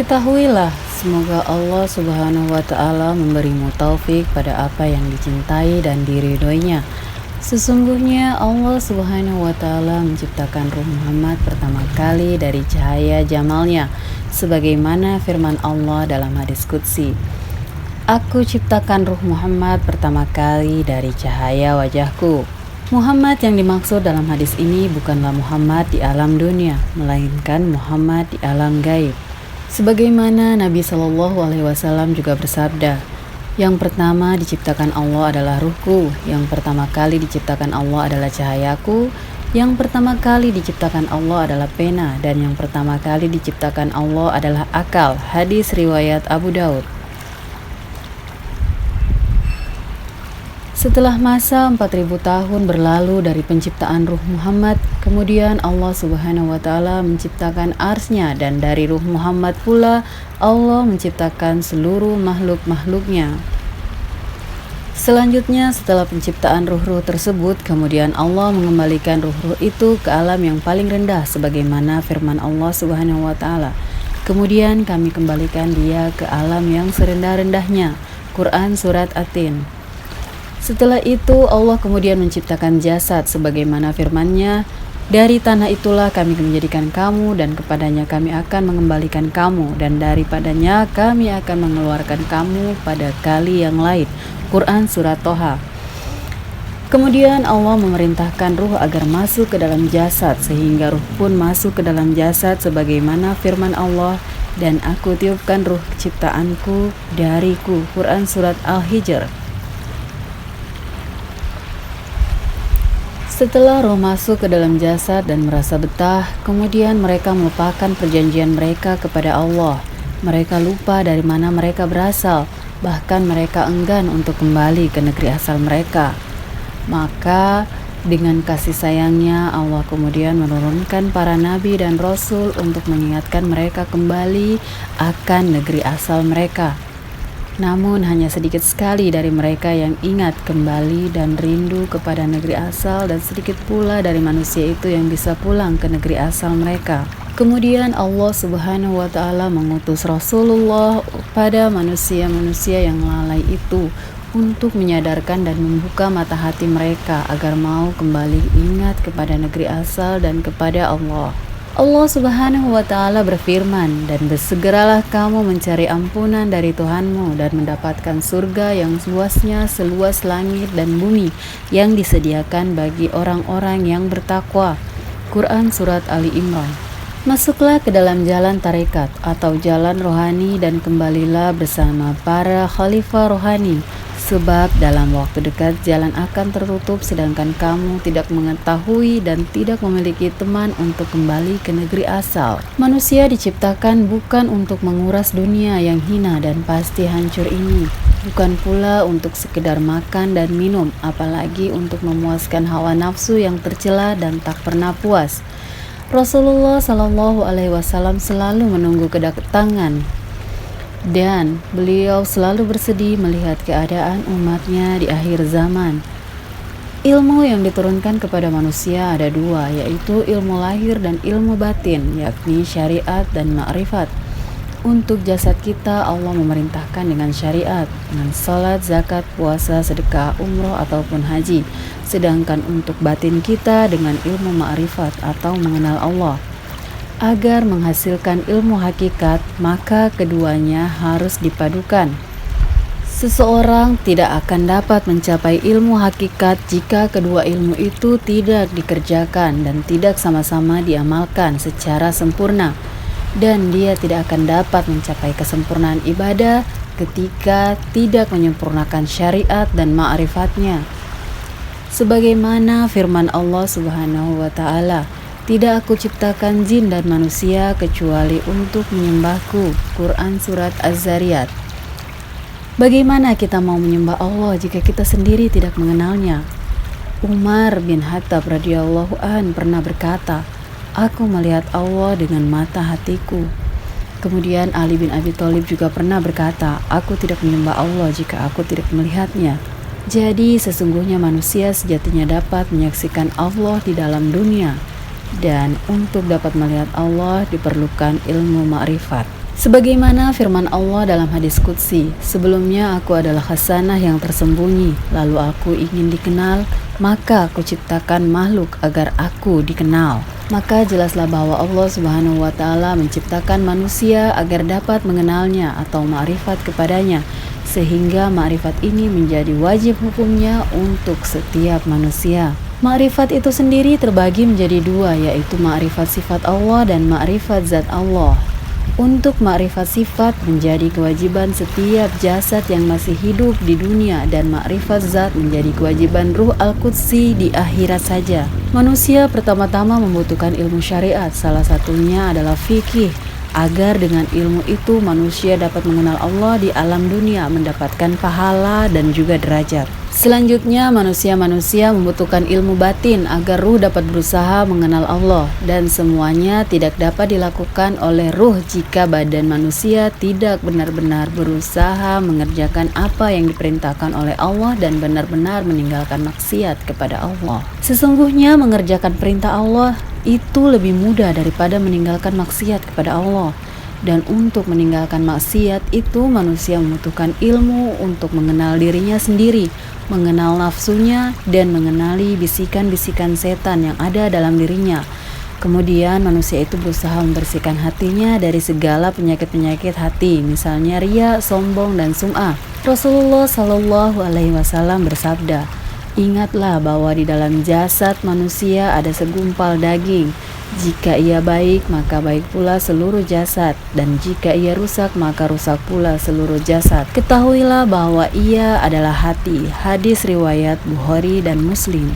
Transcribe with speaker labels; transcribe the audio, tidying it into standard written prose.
Speaker 1: Ketahuilah, semoga Allah Subhanahu wa Ta'ala memberimu taufik pada apa yang dicintai dan diridhoinya. Sesungguhnya Allah Subhanahu wa Ta'ala menciptakan Ruh Muhammad pertama kali dari cahaya jamalnya, sebagaimana firman Allah dalam hadis qudsi. Aku ciptakan Ruh Muhammad pertama kali dari cahaya wajahku. Muhammad yang dimaksud dalam hadis ini bukanlah Muhammad di alam dunia, melainkan Muhammad di alam gaib. Sebagaimana Nabi Shallallahu Alaihi Wasallam juga bersabda, yang pertama diciptakan Allah adalah ruhku, yang pertama kali diciptakan Allah adalah cahayaku, yang pertama kali diciptakan Allah adalah pena, dan yang pertama kali diciptakan Allah adalah akal. Hadis riwayat Abu Daud. Setelah masa 4000 tahun berlalu dari penciptaan Ruh Muhammad, kemudian Allah Subhanahu wa Ta'ala menciptakan arsy-Nya, dan dari Ruh Muhammad pula Allah menciptakan seluruh makhluk-makhluknya. Selanjutnya, setelah penciptaan ruh-ruh tersebut, kemudian Allah mengembalikan ruh-ruh itu ke alam yang paling rendah sebagaimana firman Allah Subhanahu wa Ta'ala. Kemudian kami kembalikan dia ke alam yang serendah-rendahnya. Quran Surat At-Tin. Setelah itu Allah kemudian menciptakan jasad sebagaimana firman-Nya, dari tanah itulah kami menjadikan kamu dan kepadanya kami akan mengembalikan kamu dan daripadanya kami akan mengeluarkan kamu pada kali yang lain. Quran Surat Toha. Kemudian Allah memerintahkan ruh agar masuk ke dalam jasad sehingga ruh pun masuk ke dalam jasad sebagaimana firman Allah, dan aku tiupkan ruh ciptaanku dariku. Quran Surat Al-Hijr. Setelah roh masuk ke dalam jasad dan merasa betah, kemudian mereka melupakan perjanjian mereka kepada Allah. Mereka lupa dari mana mereka berasal, bahkan mereka enggan untuk kembali ke negeri asal mereka. Maka dengan kasih sayangnya Allah kemudian menurunkan para nabi dan rasul untuk mengingatkan mereka kembali akan negeri asal mereka. Namun hanya sedikit sekali dari mereka yang ingat kembali dan rindu kepada negeri asal, dan sedikit pula dari manusia itu yang bisa pulang ke negeri asal mereka. Kemudian Allah Subhanahu wa Ta'ala mengutus Rasulullah pada manusia-manusia yang lalai itu untuk menyadarkan dan membuka mata hati mereka agar mau kembali ingat kepada negeri asal dan kepada Allah. Allah Subhanahu wa Ta'ala berfirman, dan bersegeralah kamu mencari ampunan dari Tuhanmu dan mendapatkan surga yang luasnya seluas langit dan bumi yang disediakan bagi orang-orang yang bertakwa. Quran Surat Ali Imran. Masuklah ke dalam jalan tarekat atau jalan rohani dan kembalilah bersama para khalifah rohani. Sebab dalam waktu dekat jalan akan tertutup sedangkan kamu tidak mengetahui dan tidak memiliki teman untuk kembali ke negeri asal. Manusia diciptakan bukan untuk menguras dunia yang hina dan pasti hancur ini, bukan pula untuk sekedar makan dan minum, apalagi untuk memuaskan hawa nafsu yang tercela dan tak pernah puas. Rasulullah Shallallahu Alaihi Wasallam selalu menunggu kedatangan, dan beliau selalu bersedih melihat keadaan umatnya di akhir zaman. Ilmu yang diturunkan kepada manusia ada dua, yaitu ilmu lahir dan ilmu batin, yakni syariat dan ma'rifat. Untuk jasad kita Allah memerintahkan dengan syariat, dengan salat, zakat, puasa, sedekah, umroh ataupun haji. Sedangkan untuk batin kita dengan ilmu ma'rifat atau mengenal Allah. Agar menghasilkan ilmu hakikat, maka keduanya harus dipadukan. Seseorang tidak akan dapat mencapai ilmu hakikat jika kedua ilmu itu tidak dikerjakan dan tidak sama-sama diamalkan secara sempurna. Dan dia tidak akan dapat mencapai kesempurnaan ibadah ketika tidak menyempurnakan syariat dan ma'rifatnya. Sebagaimana firman Allah Subhanahu wa Ta'ala, tidak aku ciptakan jin dan manusia kecuali untuk menyembahku. Quran Surat Az-Zariyat. Bagaimana kita mau menyembah Allah jika kita sendiri tidak mengenalnya? Umar bin Khattab radhiyallahu an pernah berkata, aku melihat Allah dengan mata hatiku. Kemudian Ali bin Abi Thalib juga pernah berkata, aku tidak menyembah Allah jika aku tidak melihatnya. Jadi sesungguhnya manusia sejatinya dapat menyaksikan Allah di dalam dunia. Dan untuk dapat melihat Allah diperlukan ilmu ma'rifat. Sebagaimana firman Allah dalam hadis qudsi, sebelumnya aku adalah khasanah yang tersembunyi, lalu aku ingin dikenal, maka aku ciptakan makhluk agar aku dikenal. Maka jelaslah bahwa Allah Subhanahu wa Ta'ala menciptakan manusia agar dapat mengenalnya atau ma'rifat kepadanya, sehingga ma'rifat ini menjadi wajib hukumnya untuk setiap manusia. Ma'rifat itu sendiri terbagi menjadi dua, yaitu ma'rifat sifat Allah dan ma'rifat zat Allah. Untuk ma'rifat sifat menjadi kewajiban setiap jasad yang masih hidup di dunia, dan ma'rifat zat menjadi kewajiban ruh al-qudsi di akhirat saja. Manusia pertama-tama membutuhkan ilmu syariat, salah satunya adalah fikih, agar dengan ilmu itu manusia dapat mengenal Allah di alam dunia, mendapatkan pahala dan juga derajat. Selanjutnya, manusia membutuhkan ilmu batin agar ruh dapat berusaha mengenal Allah, dan semuanya tidak dapat dilakukan oleh ruh jika badan manusia tidak benar-benar berusaha mengerjakan apa yang diperintahkan oleh Allah dan benar-benar meninggalkan maksiat kepada Allah. Sesungguhnya mengerjakan perintah Allah itu lebih mudah daripada meninggalkan maksiat kepada Allah. Dan untuk meninggalkan maksiat itu manusia membutuhkan ilmu untuk mengenal dirinya sendiri, mengenal nafsunya, dan mengenali bisikan-bisikan setan yang ada dalam dirinya. Kemudian manusia itu berusaha membersihkan hatinya dari segala penyakit-penyakit hati, misalnya riya, sombong, dan sum'ah. Rasulullah Shallallahu Alaihi Wasallam bersabda, "Ingatlah bahwa di dalam jasad manusia ada segumpal daging. Jika ia baik, maka baik pula seluruh jasad, dan jika ia rusak, maka rusak pula seluruh jasad. Ketahuilah bahwa ia adalah hati." Hadis riwayat Bukhari dan Muslim.